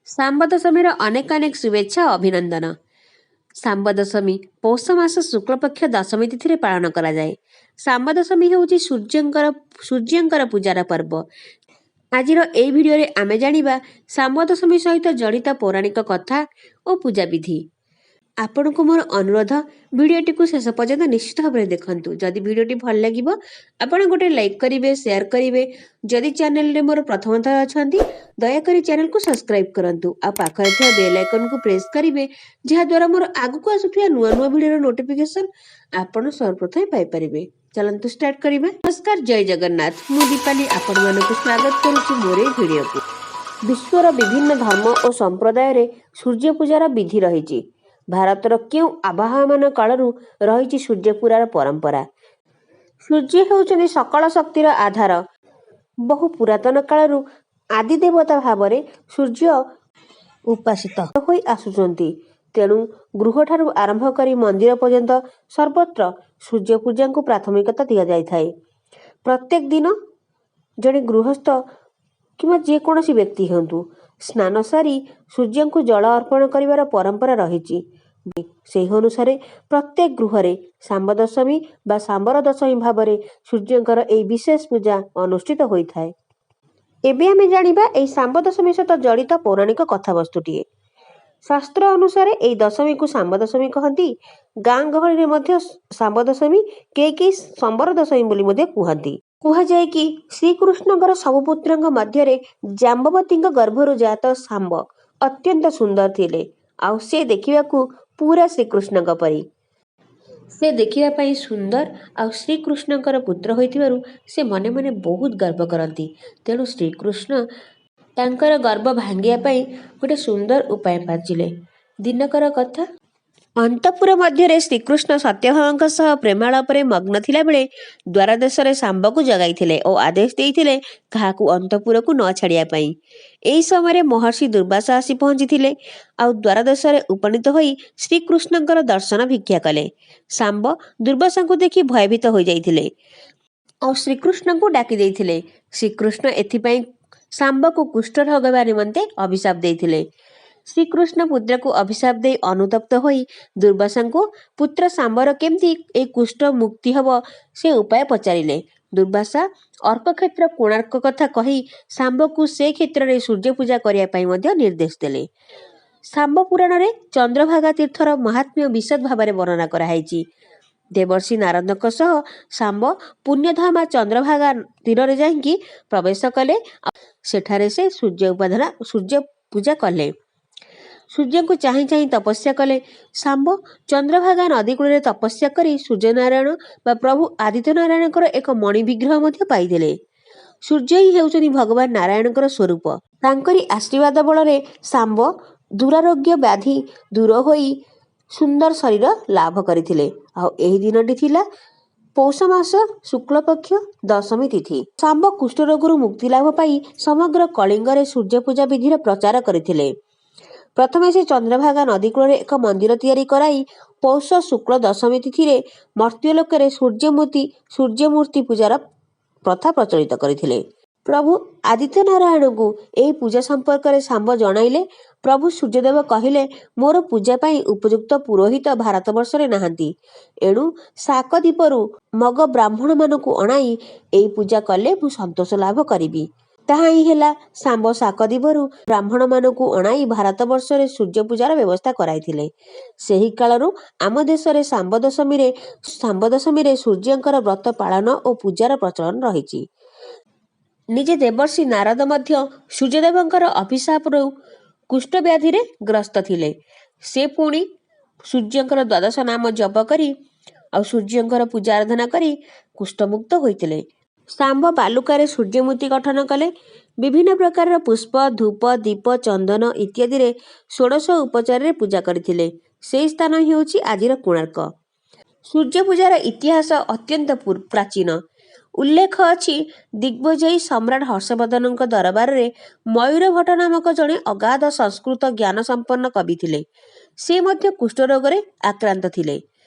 ଶାମ୍ବ ଦଶମୀର ଅନେକ ଅନେକ ଶୁଭେଚ୍ଛା ଓ ଅଭିନନ୍ଦନ। ଶାମ୍ବ ଦଶମୀ ପୌଷ ମାସ ଶୁକ୍ଳପକ୍ଷ ଦଶମୀ ତିଥିରେ ପାଳନ କରାଯାଏ। ଶାମ୍ବ ଦଶମୀ ହେଉଛି ସୂର୍ଯ୍ୟଙ୍କର ପୂଜାର ପର୍ବ। ଆଜିର ଏହି ଭିଡ଼ିଓରେ ଆମେ ଜାଣିବା ଶାମ୍ବ ଦଶମୀ ସହିତ ଜଡ଼ିତ ପୌରାଣିକ କଥା ଓ ପୂଜାବିଧି। ଆପଣଙ୍କୁ ମୋର ଅନୁରୋଧ, ଭିଡ଼ିଓଟିକୁ ଶେଷ ପର୍ଯ୍ୟନ୍ତ ନିଶ୍ଚିତ ଭାବରେ ଦେଖନ୍ତୁ। ଯଦି ଭିଡ଼ିଓଟି ଭଲ ଲାଗିବ ଆପଣ ଗୋଟେ ଲାଇକ୍ କରିବେ, ସେୟାର କରିବେ। ଯଦି ଚ୍ୟାନେଲରେ ମୋର ପ୍ରଥମ ଥର ଅଛନ୍ତି ଦୟାକରି ଚ୍ୟାନେଲକୁ ସବସ୍କ୍ରାଇବ୍ କରନ୍ତୁ ଆଉ ପାଖରେ ଥିବା ବେଲ୍ ଆଇକନକୁ ପ୍ରେସ୍ କରିବେ, ଯାହାଦ୍ୱାରା ମୋର ଆଗକୁ ଆସୁଥିବା ନୂଆ ନୂଆ ଭିଡ଼ିଓର ନୋଟିଫିକେସନ୍ ଆପଣ ସର୍ବପ୍ରଥମେ ପାଇପାରିବେ। ଚାଲନ୍ତୁ ଷ୍ଟାର୍ଟ କରିବା। ନମସ୍କାର, ଜୟ ଜଗନ୍ନାଥ। ମୁଁ ଦୀପାଲି ଆପଣମାନଙ୍କୁ ସ୍ୱାଗତ କରୁଛି ମୋର ଏହି ଭିଡ଼ିଓକୁ। ବିଶ୍ୱର ବିଭିନ୍ନ ଧର୍ମ ଓ ସମ୍ପ୍ରଦାୟରେ ସୂର୍ଯ୍ୟ ପୂଜାର ବିଧି ରହିଛି। ଭାରତର କେଉଁ ଆବାହମାନ କାଳରୁ ରହିଛି ସୂର୍ଯ୍ୟ ପୂଜାର ପରମ୍ପରା। ସୂର୍ଯ୍ୟ ହେଉଛନ୍ତି ସକଳ ଶକ୍ତିର ଆଧାର। ବହୁ ପୁରାତନ କାଳରୁ ଆଦି ଦେବତା ଭାବରେ ସୂର୍ଯ୍ୟ ଉପାସିତ ହୋଇ ଆସୁଛନ୍ତି। ତେଣୁ ଗୃହଠାରୁ ଆରମ୍ଭ କରି ମନ୍ଦିର ପର୍ଯ୍ୟନ୍ତ ସର୍ବତ୍ର ସୂର୍ଯ୍ୟ ପୂଜାକୁ ପ୍ରାଥମିକତା ଦିଆଯାଇଥାଏ। ପ୍ରତ୍ୟେକ ଦିନ ଜଣେ ଗୃହସ୍ଥ କିମ୍ବା ଯେକୌଣସି ବ୍ୟକ୍ତି ହୁଅନ୍ତୁ, ସ୍ନାନ ସାରି ସୂର୍ଯ୍ୟଙ୍କୁ ଜଳ ଅର୍ପଣ କରିବାର ପରମ୍ପରା ରହିଛି। ସେହି ଅନୁସାରେ ପ୍ରତ୍ୟେକ ଗୃହରେ ଶାମ୍ବ ଦଶମୀ ବା ଶାମ୍ବର ଦଶମୀ ଭାବରେ ସୂର୍ଯ୍ୟଙ୍କର ଏହି ବିଶେଷ ପୂଜା ଅନୁଷ୍ଠିତ ହୋଇଥାଏ। ଏବେ ଆମେ ଜାଣିବା ଏହି ଶାମ୍ବ ଦଶମୀ ସହିତ ଜଡ଼ିତ ପୌରାଣିକ କଥାବସ୍ତୁଟିଏ। ଶାସ୍ତ୍ର ଅନୁସାରେ ଏହି ଦଶମୀକୁ ଶାମ୍ବ ଦଶମୀ କହନ୍ତି। ଗାଁ ଗହଳିରେ ମଧ୍ୟ ଶାମ୍ବ ଦଶମୀ, କେହି ଶମ୍ବର ଦଶମୀ ବୋଲି ମଧ୍ୟ କୁହନ୍ତି। କୁହାଯାଏ କି ଶ୍ରୀକୃଷ୍ଣଙ୍କର ସବୁ ପୁତ୍ରଙ୍କ ମଧ୍ୟରେ ଜାମ୍ବବତୀଙ୍କ ଗର୍ଭରୁ ଜାତ ଶାମ୍ବ ଅତ୍ୟନ୍ତ ସୁନ୍ଦର ଥିଲେ ଆଉ ସେ ଦେଖିବାକୁ ପୁରା ଶ୍ରୀକୃଷ୍ଣଙ୍କ ପରି। ସେ ଦେଖିବା ପାଇଁ ସୁନ୍ଦର ଆଉ ଶ୍ରୀକୃଷ୍ଣଙ୍କର ପୁତ୍ର ହୋଇଥିବାରୁ ସେ ମନେ ମନେ ବହୁତ ଗର୍ବ କରନ୍ତି। ତେଣୁ ଶ୍ରୀକୃଷ୍ଣ ତାଙ୍କର ଗର୍ବ ଭାଙ୍ଗିବା ପାଇଁ ଗୋଟେ ସୁନ୍ଦର ଉପାୟ ପାଞ୍ଚିଲେ। ଦିନକର କଥା, ଅନ୍ତପୁର ମଧ୍ୟରେ ଶ୍ରୀକୃଷ୍ଣ ସତ୍ୟଭାମାଙ୍କ ସହ ପ୍ରେମାଳାପରେ ମଗ୍ନ ଥିଲାବେଳେ ଦ୍ୱାରଦେଶରେ ଶାମ୍ବକୁ ଜଗାଇଥିଲେ ଓ ଆଦେଶ ଦେଇଥିଲେ କାହାକୁ ଅନ୍ତପୁରକୁ ନ ଛାଡ଼ିବା ପାଇଁ। ଏହି ସମୟରେ ମହର୍ଷି ଦୁର୍ବାସା ଆସି ପହଞ୍ଚିଥିଲେ ଆଉ ଦ୍ୱାରଦେଶରେ ଉପନୀତ ହୋଇ ଶ୍ରୀକୃଷ୍ଣଙ୍କର ଦର୍ଶନ ଭିକ୍ଷା କଲେ। ଶାମ୍ବ ଦୁର୍ବାସାଙ୍କୁ ଦେଖି ଭୟଭୀତ ହୋଇଯାଇଥିଲେ ଆଉ ଶ୍ରୀକୃଷ୍ଣଙ୍କୁ ଡାକି ଦେଇଥିଲେ। ଶ୍ରୀକୃଷ୍ଣ ଏଥିପାଇଁ ଶାମ୍ବକୁ କୁଷ୍ଠ ରୋଗ ହେବା ନିମନ୍ତେ ଅଭିଶାପ ଦେଇଥିଲେ। ଶ୍ରୀକୃଷ୍ଣ ପୁତ୍ରକୁ ଅଭିଶାପ ଦେଇ ଅନୁତପ୍ତ ହୋଇ ଦୁର୍ବାସାଙ୍କୁ ପୁତ୍ର ଶାମ୍ବର କେମିତି ଏହି କୁଷ୍ଠ ମୁକ୍ତି ହେବ ସେ ଉପାୟ ପଚାରିଲେ। ଦୁର୍ବାସା ଅର୍କକ୍ଷେତ୍ର କୋଣାର୍କ କଥା କହି ଶାମ୍ବକୁ ସେ କ୍ଷେତ୍ରରେ ସୂର୍ଯ୍ୟ ପୂଜା କରିବା ପାଇଁ ମଧ୍ୟ ନିର୍ଦ୍ଦେଶ ଦେଲେ। ଶାମ୍ବ ପୁରାଣରେ ଚନ୍ଦ୍ରଭାଗା ତୀର୍ଥର ମାହାତ୍ମ୍ୟ ବିଶଦ ଭାବରେ ବର୍ଣ୍ଣନା କରାଯାଇଛି। ଦେବର୍ଷି ନାରଦଙ୍କ ସହ ଶାମ୍ବ ପୁଣ୍ୟଧାମା ଚନ୍ଦ୍ରଭାଗା ତୀରରେ ଯାଇକି ପ୍ରବେଶ କଲେ। ସେଠାରେ ସେ ସୂର୍ଯ୍ୟ ପୂଜା କଲେ। ସୂର୍ଯ୍ୟଙ୍କୁ ଚାହିଁ ଚାହିଁ ତପସ୍ୟା କଲେ। ଶାମ୍ବ ଚନ୍ଦ୍ରଭାଗା ନଦୀ କୂଳରେ ତପସ୍ୟା କରି ସୂର୍ଯ୍ୟନାରାୟଣ ବା ପ୍ରଭୁ ଆଦିତ୍ୟ ନାରାୟଣଙ୍କର ଏକ ମଣି ବିଗ୍ରହ ମଧ୍ୟ ପାଇଥିଲେ। ସୂର୍ଯ୍ୟ ହିଁ ହେଉଛନ୍ତି ଭଗବାନ ନାରାୟଣଙ୍କର ସ୍ୱରୂପ। ତାଙ୍କରି ଆଶୀର୍ବାଦ ବଳରେ ଶାମ୍ବ ଦୁରାରୋଗ୍ୟ ବ୍ୟାଧି ଦୂର ହୋଇ ସୁନ୍ଦର ଶରୀର ଲାଭ କରିଥିଲେ। ଆଉ ଏହି ଦିନଟି ଥିଲା ପୌଷ ମାସ ଶୁକ୍ଳପକ୍ଷ ଦଶମୀ ତିଥି। ଶାମ୍ବ କୁଷ୍ଠରୋଗରୁ ମୁକ୍ତି ଲାଭ ପାଇଁ ସମଗ୍ର କଳିଙ୍ଗରେ ସୂର୍ଯ୍ୟ ପୂଜା ବିଧିର ପ୍ରଚାର କରିଥିଲେ। ପ୍ରଥମେ ସେ ଚନ୍ଦ୍ରଭାଗା ନଦୀ କୂଳରେ ଏକ ମନ୍ଦିର ତିଆରି କରାଇ ପୌଷ ଶୁକ୍ଳ ଦଶମୀ ତିଥିରେ ମର୍ତ୍ତ୍ୟଲୋକରେ ସୂର୍ଯ୍ୟମୂର୍ତ୍ତି ପୂଜାର ପ୍ରଥା ପ୍ରଚଳିତ କରିଥିଲେ। ପ୍ରଭୁ ଆଦିତ୍ୟ ନାରାୟଣଙ୍କୁ ଏହି ପୂଜା ସମ୍ପର୍କରେ ଶାମ୍ବ ଜଣାଇଲେ। ପ୍ରଭୁ ସୂର୍ଯ୍ୟଦେବ କହିଲେ, ମୋର ପୂଜା ପାଇଁ ଉପଯୁକ୍ତ ପୁରୋହିତ ଭାରତବର୍ଷରେ ନାହାନ୍ତି। ଏଣୁ ଶାକଦ୍ୱୀପରୁ ମଗ ବ୍ରାହ୍ମଣମାନଙ୍କୁ ଅଣାଇ ଏହି ପୂଜା କଲେ ମୁଁ ସନ୍ତୋଷ ଲାଭ କରିବି। ତାହା ହିଁ ହେଲା। ଶାମ୍ବ ଶାକଦ୍ୱୀପରୁ ବ୍ରାହ୍ମଣମାନଙ୍କୁ ଅଣାଇ ଭାରତବର୍ଷରେ ସୂର୍ଯ୍ୟ ପୂଜାର ବ୍ୟବସ୍ଥା କରାଇଥିଲେ। ସେହି କାଳରୁ ଆମ ଦେଶରେ ଶାମ୍ବ ଦଶମୀରେ ସୂର୍ଯ୍ୟଙ୍କର ବ୍ରତ ପାଳନ ଓ ପୂଜାର ପ୍ରଚଳନ ରହିଛି। ନିଜେ ଦେବର୍ଷି ନାରଦ ମଧ୍ୟ ସୂର୍ଯ୍ୟଦେବଙ୍କର ଅଭିଶାପରୁ କୁଷ୍ଠ ବ୍ୟାଧିରେ ଗ୍ରସ୍ତ ଥିଲେ। ସେ ପୁଣି ସୂର୍ଯ୍ୟଙ୍କର ଦ୍ୱାଦଶ ନାମ ଜପ କରି ଆଉ ସୂର୍ଯ୍ୟଙ୍କର ପୂଜା ଆରାଧନା କରି କୁଷ୍ଠମୁକ୍ତ ହୋଇଥିଲେ। ଶାମ୍ବ ବାଲୁକାରେ ସୂର୍ଯ୍ୟମୂର୍ତ୍ତି ଗଠନ କଲେ। ବିଭିନ୍ନ ପ୍ରକାରର ପୁଷ୍ପ, ଧୂପ, ଦୀପ, ଚନ୍ଦନ ଇତ୍ୟାଦିରେ ଷୋଡ଼ଶ ଉପଚାରରେ ପୂଜା କରିଥିଲେ। ସେହି ସ୍ଥାନ ହେଉଛି ଆଜିର କୋଣାର୍କ। ସୂର୍ଯ୍ୟ ପୂଜାର ଇତିହାସ ଅତ୍ୟନ୍ତ ପ୍ରାଚୀନ। ଉଲ୍ଲେଖ ଅଛି, ଦିଗ୍ବିଜୟୀ ସମ୍ରାଟ ହର୍ଷବର୍ଦ୍ଧନଙ୍କ ଦରବାରରେ ମୟୂରଭଟ୍ଟ ନାମକ ଜଣେ ଅଗାଧ ସଂସ୍କୃତ ଜ୍ଞାନ ସମ୍ପନ୍ନ କବି ଥିଲେ। ସେ ମଧ୍ୟ କୁଷ୍ଠରୋଗରେ ଆକ୍ରାନ୍ତ ଥିଲେ।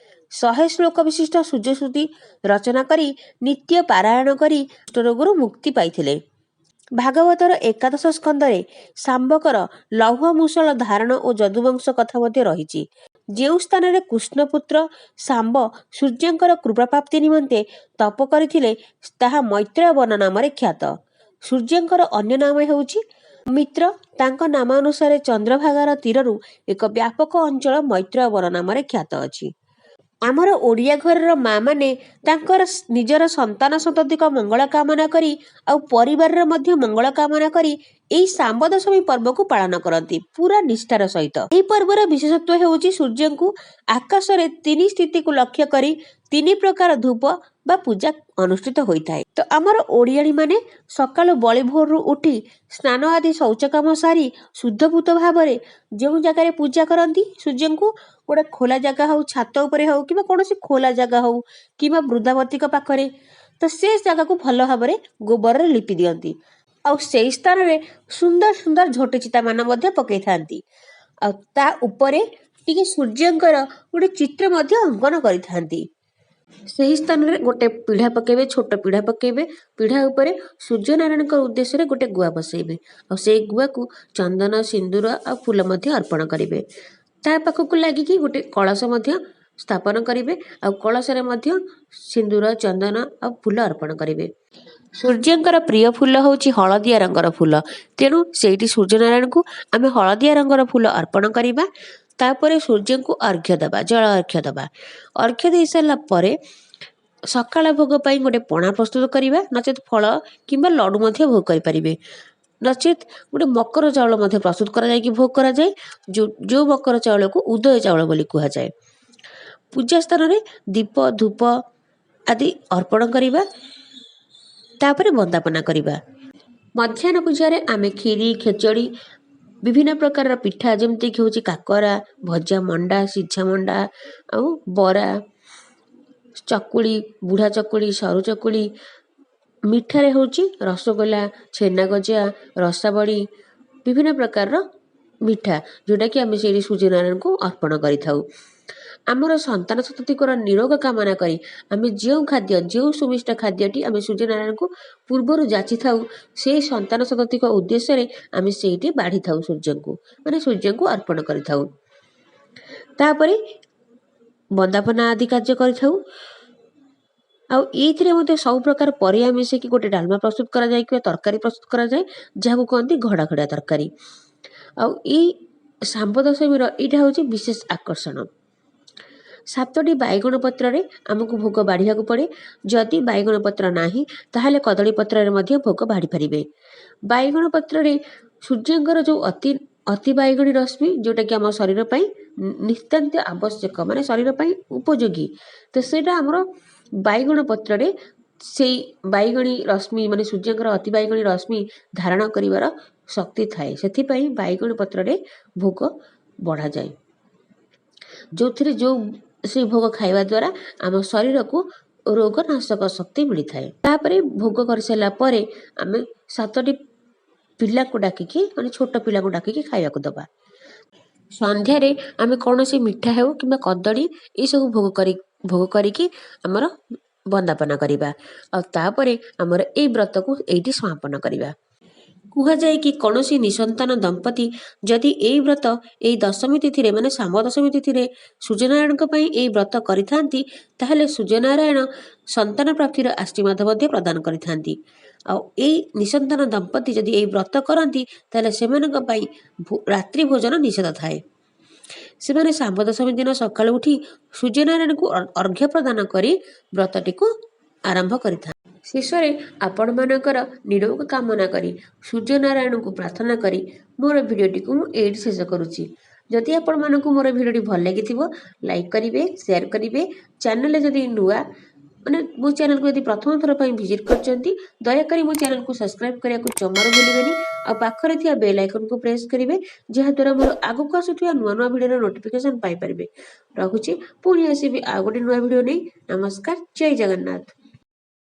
100 ଶ୍ଲୋକ ବିଶିଷ୍ଟ ସୂର୍ଯ୍ୟଶ୍ରୁତି ରଚନା କରି ନିତ୍ୟ ପାରାୟଣ କରି କୁଷ୍ଠରୋଗରୁ ମୁକ୍ତି ପାଇଥିଲେ। ଭାଗବତର ଏକାଦଶ ସ୍କନ୍ଧରେ ଶାମ୍ବକର ଲୌହ ମୂଷଳ ଧାରଣ ଓ ଯଦୁବଂଶ କଥା ମଧ୍ୟ ରହିଛି। ଯେଉଁ ସ୍ଥାନରେ କୃଷ୍ଣପୁତ୍ର ଶାମ୍ବ ସୂର୍ଯ୍ୟଙ୍କର କୃପାପ୍ରାପ୍ତି ନିମନ୍ତେ ତପ କରିଥିଲେ ତାହା ମୈତ୍ରେୟ ବନ ନାମରେ ଖ୍ୟାତ। ସୂର୍ଯ୍ୟଙ୍କର ଅନ୍ୟ ନାମ ହେଉଛି ମିତ୍ର। ତାଙ୍କ ନାମାନୁସାରେ ଚନ୍ଦ୍ରଭାଗାର ତୀରରୁ ଏକ ବ୍ୟାପକ ଅଞ୍ଚଳ ମୈତ୍ରେୟ ବନ ନାମରେ ଖ୍ୟାତ ଅଛି। ଆମର ଓଡ଼ିଆ ଘରର ମା' ମାନେ ତାଙ୍କର ନିଜର ସନ୍ତାନ ସନ୍ତତିଙ୍କ ମଙ୍ଗଳ କାମନା କରି ଆଉ ପରିବାରର ମଧ୍ୟ ମଙ୍ଗଳ କାମନା କରି ଏହି ଶାମ୍ବ ଦଶମୀ ପର୍ବକୁ ପାଳନ କରନ୍ତି ପୁରା ନିଷ୍ଠାର ସହିତ। ଏହି ପର୍ବର ବିଶେଷତ୍ୱ ହେଉଛି ସୂର୍ଯ୍ୟଙ୍କୁ ଆକାଶରେ 3 ସ୍ଥିତିକୁ ଲକ୍ଷ୍ୟ କରି 3 ପ୍ରକାର ଧୂପ ବା ପୂଜା ଅନୁଷ୍ଠିତ ହୋଇଥାଏ। ତ ଆମର ଓଡ଼ିଆଣୀ ମାନେ ସକାଳୁ ବଳି ଭୋରରୁ ଉଠି ସ୍ନାନ ଆଦି ଶୌଚ କାମ ସାରି ଶୁଦ୍ଧପୂତ ଭାବରେ ଯେଉଁ ଜାଗାରେ ପୂଜା କରନ୍ତି ସୂର୍ଯ୍ୟଙ୍କୁ, ଗୋଟେ ଖୋଲା ଜାଗା ହଉ, ଛାତ ଉପରେ ହଉ କିମ୍ବା କୌଣସି ଖୋଲା ଜାଗା ହଉ କିମ୍ବା ବୃନ୍ଦାବତୀଙ୍କ ପାଖରେ, ତ ସେ ଜାଗାକୁ ଭଲ ଭାବରେ ଗୋବରରେ ଲିପି ଦିଅନ୍ତି। ଆଉ ସେଇ ସ୍ଥାନରେ ସୁନ୍ଦର ସୁନ୍ଦର ଝୋଟି ଚିତା ମାନ ମଧ୍ୟ ପକେଇଥାନ୍ତି। ଆଉ ତା ଉପରେ ଟିକେ ସୂର୍ଯ୍ୟଙ୍କର ଗୋଟେ ଚିତ୍ର ମଧ୍ୟ ଅଙ୍କନ କରିଥାନ୍ତି। ସେହି ସ୍ଥାନରେ ଗୋଟେ ପିଢ଼ା ପକେଇବେ, ଛୋଟ ପିଢ଼ା ପକେଇବେ। ପିଢ଼ା ଉପରେ ସୂର୍ଯ୍ୟନାରାୟଣଙ୍କ ଉଦ୍ଦେଶ୍ୟରେ ଗୋଟେ ଗୁଆ ବସେଇବେ ଆଉ ସେଇ ଗୁଆକୁ ଚନ୍ଦନ, ସିନ୍ଦୁର ଆଉ ଫୁଲ ମଧ୍ୟ ଅର୍ପଣ କରିବେ। ତା ପାଖକୁ ଲାଗିକି ଗୋଟେ କଳସ ମଧ୍ୟ ସ୍ଥାପନ କରିବେ ଆଉ କଳସରେ ମଧ୍ୟ ସିନ୍ଦୁର, ଚନ୍ଦନ ଆଉ ଫୁଲ ଅର୍ପଣ କରିବେ। ସୂର୍ଯ୍ୟଙ୍କର ପ୍ରିୟ ଫୁଲ ହେଉଛି ହଳଦିଆ ରଙ୍ଗର ଫୁଲ, ତେଣୁ ସେଇଠି ସୂର୍ଯ୍ୟନାରାୟଣଙ୍କୁ ଆମେ ହଳଦିଆ ରଙ୍ଗର ଫୁଲ ଅର୍ପଣ କରିବା। ତାପରେ ସୂର୍ଯ୍ୟଙ୍କୁ ଅର୍ଘ୍ୟ ଦେବା, ଜଳ ଅର୍ଘ୍ୟ ଦେବା। ଅର୍ଘ୍ୟ ଦେଇ ସାରିଲା ପରେ ସକାଳ ଭୋଗ ପାଇଁ ଗୋଟେ ପଣା ପ୍ରସ୍ତୁତ କରିବା, ନଚେତ୍ ଫଳ କିମ୍ବା ଲଡ଼ୁ ମଧ୍ୟ ଭୋଗ କରିପାରିବେ। ନଚେତ୍ ଗୋଟେ ମକର ଚାଉଳ ମଧ୍ୟ ପ୍ରସ୍ତୁତ କରାଯାଇକି ଭୋଗ କରାଯାଏ, ଯେଉଁ ମକର ଚାଉଳକୁ ଉଦୟ ଚାଉଳ ବୋଲି କୁହାଯାଏ। ପୂଜା ସ୍ଥାନରେ ଦୀପ, ଧୂପ ଆଦି ଅର୍ପଣ କରିବା। ତାପରେ ବନ୍ଦାପନା କରିବା। ମଧ୍ୟାହ୍ନ ପୂଜାରେ ଆମେ କ୍ଷୀରି, ଖେଚଡ଼ି, ବିଭିନ୍ନ ପ୍ରକାରର ପିଠା ଯେମିତିକି ହେଉଛି କାକରା, ଭଜା, ମଣ୍ଡା, ସିଝା ମଣ୍ଡା ଆଉ ବରା, ଚକୁଳି, ବୁଢ଼ା ଚକୁଳି, ସରୁ ଚକୁଳି, ମିଠାରେ ହେଉଛି ରସଗୋଲା, ଛେନାଗଜା, ରସାବଳି, ବିଭିନ୍ନ ପ୍ରକାରର ମିଠା ଯେଉଁଟାକି ଆମେ ସେଇଠି ସୂର୍ଯ୍ୟନାରାୟଣଙ୍କୁ ଅର୍ପଣ କରିଥାଉ। ଆମର ସନ୍ତାନ ସନ୍ତତିଙ୍କର ନିରୋଗ କାମନା କରି ଆମେ ଯେଉଁ ଖାଦ୍ୟ, ଯେଉଁ ସୁମିଷ୍ଟ ଖାଦ୍ୟଟି ଆମେ ସୂର୍ଯ୍ୟନାରାୟଣଙ୍କୁ ପୂର୍ବରୁ ଯାଚିଥାଉ, ସେହି ସନ୍ତାନ ସନ୍ତତିଙ୍କ ଉଦ୍ଦେଶ୍ୟରେ ଆମେ ସେଇଠି ବାଢ଼ିଥାଉ ସୂର୍ଯ୍ୟଙ୍କୁ, ମାନେ ସୂର୍ଯ୍ୟଙ୍କୁ ଅର୍ପଣ କରିଥାଉ। ତାପରେ ବନ୍ଦାପନା ଆଦି କାର୍ଯ୍ୟ କରିଥାଉ। ଆଉ ଏଇଥିରେ ମଧ୍ୟ ସବୁ ପ୍ରକାର ପରିବା ମିଶିକି ଗୋଟେ ଡାଲମା ପ୍ରସ୍ତୁତ କରାଯାଏ କିମ୍ବା ତରକାରୀ ପ୍ରସ୍ତୁତ କରାଯାଏ, ଯାହାକୁ କହନ୍ତି ଘଡ଼ା ଘଡ଼ା ତରକାରୀ। ଆଉ ଏଇ ଶାମ୍ବ ଦଶମୀର ଏଇଟା ହେଉଛି ବିଶେଷ ଆକର୍ଷଣ। 7ଟି ବାଇଗଣ ପତ୍ରରେ ଆମକୁ ଭୋଗ ବାଢ଼ିବାକୁ ପଡ଼େ। ଯଦି ବାଇଗଣ ପତ୍ର ନାହିଁ ତାହେଲେ କଦଳୀ ପତ୍ରରେ ମଧ୍ୟ ଭୋଗ ବାଢ଼ି ପାରିବେ। ବାଇଗଣ ପତ୍ରରେ ସୂର୍ଯ୍ୟଙ୍କର ଯେଉଁ ଅତି ବାଇଗଣୀ ରଶ୍ମି, ଯେଉଁଟାକି ଆମ ଶରୀର ପାଇଁ ନିତାନ୍ତ ଆବଶ୍ୟକ, ମାନେ ଶରୀର ପାଇଁ ଉପଯୋଗୀ, ତ ସେଇଟା ଆମର ବାଇଗଣ ପତ୍ରରେ ସେଇ ବାଇଗଣୀ ରଶ୍ମି, ମାନେ ସୂର୍ଯ୍ୟଙ୍କର ଅତି ବାଇଗଣୀ ରଶ୍ମି ଧାରଣ କରିବାର ଶକ୍ତି ଥାଏ। ସେଥିପାଇଁ ବାଇଗଣ ପତ୍ରରେ ଭୋଗ ବଢ଼ାଯାଏ, ଯେଉଁଥିରେ ସେଇ ଭୋଗ ଖାଇବା ଦ୍ୱାରା ଆମ ଶରୀରକୁ ରୋଗନାଶକ ଶକ୍ତି ମିଳିଥାଏ। ତାପରେ ଭୋଗ କରିସାରିଲା ପରେ ଆମେ 7ଟି ପିଲାକୁ ଡାକିକି, ମାନେ ଛୋଟ ପିଲାକୁ ଡାକିକି ଖାଇବାକୁ ଦେବା। ସନ୍ଧ୍ୟାରେ ଆମେ କୌଣସି ମିଠା ହେଉ କିମ୍ବା କଦଳୀ ଏସବୁ ଭୋଗ କରିକି ଆମର ବନ୍ଦାପନା କରିବା। ଆଉ ତାପରେ ଆମର ଏଇ ବ୍ରତକୁ ଏଇଠି ସମାପନ କରିବା। କୁହାଯାଏ କି କୌଣସି ନିଃସନ୍ତାନ ଦମ୍ପତି ଯଦି ଏଇ ବ୍ରତ ଏଇ ଦଶମୀ ତିଥିରେ, ମାନେ ଶାମ୍ବ ଦଶମୀ ତିଥିରେ ସୂର୍ଯ୍ୟନାରାୟଣଙ୍କ ପାଇଁ ଏଇ ବ୍ରତ କରିଥାନ୍ତି, ତାହେଲେ ସୂର୍ଯ୍ୟନାରାୟଣ ସନ୍ତାନ ପ୍ରାପ୍ତିର ଆଶୀର୍ବାଦ ମଧ୍ୟ ପ୍ରଦାନ କରିଥାନ୍ତି। ଆଉ ଏଇ ନିଃସନ୍ତାନ ଦମ୍ପତି ଯଦି ଏଇ ବ୍ରତ କରନ୍ତି ତାହେଲେ ସେମାନଙ୍କ ପାଇଁ ରାତ୍ରି ଭୋଜନ ନିଷେଧ ଥାଏ। ସେମାନେ ଶାମ୍ବ ଦଶମୀ ଦିନ ସକାଳୁ ଉଠି ସୂର୍ଯ୍ୟନାରାୟଣଙ୍କୁ ଅର୍ଘ୍ୟ ପ୍ରଦାନ କରି ବ୍ରତଟିକୁ ଆରମ୍ଭ କରିଥାନ୍ତି। ଶେଷରେ ଆପଣମାନଙ୍କର ନିରୋଗ କାମନା କରି ସୂର୍ଯ୍ୟନାରାୟଣଙ୍କୁ ପ୍ରାର୍ଥନା କରି ମୋର ଭିଡ଼ିଓଟିକୁ ମୁଁ ଏଇଠି ଶେଷ କରୁଛି। ଯଦି ଆପଣମାନଙ୍କୁ ମୋର ଭିଡ଼ିଓଟି ଭଲ ଲାଗିଥିବ ଲାଇକ୍ କରିବେ, ସେୟାର କରିବେ। ଚ୍ୟାନେଲରେ ଯଦି ନୂଆ, ମାନେ ମୋ ଚ୍ୟାନେଲକୁ ଯଦି ପ୍ରଥମ ଥର ପାଇଁ ଭିଜିଟ୍ କରିଛନ୍ତି, ଦୟାକରି ମୋ ଚ୍ୟାନେଲକୁ ସବସ୍କ୍ରାଇବ୍ କରିବାକୁ ଜମାରୁ ଭୁଲିବେନି। ଆଉ ପାଖରେ ଥିବା ବେଲ୍ ଆଇକନ୍କୁ ପ୍ରେସ୍ କରିବେ, ଯାହାଦ୍ୱାରା ମୋର ଆଗକୁ ଆସୁଥିବା ନୂଆ ନୂଆ ଭିଡ଼ିଓର ନୋଟିଫିକେସନ୍ ପାଇପାରିବେ। ରହୁଛି, ପୁଣି ଆସିବି ଆଉ ଗୋଟେ ନୂଆ ଭିଡ଼ିଓ ନେଇ। ନମସ୍କାର, ଜୟ ଜଗନ୍ନାଥ।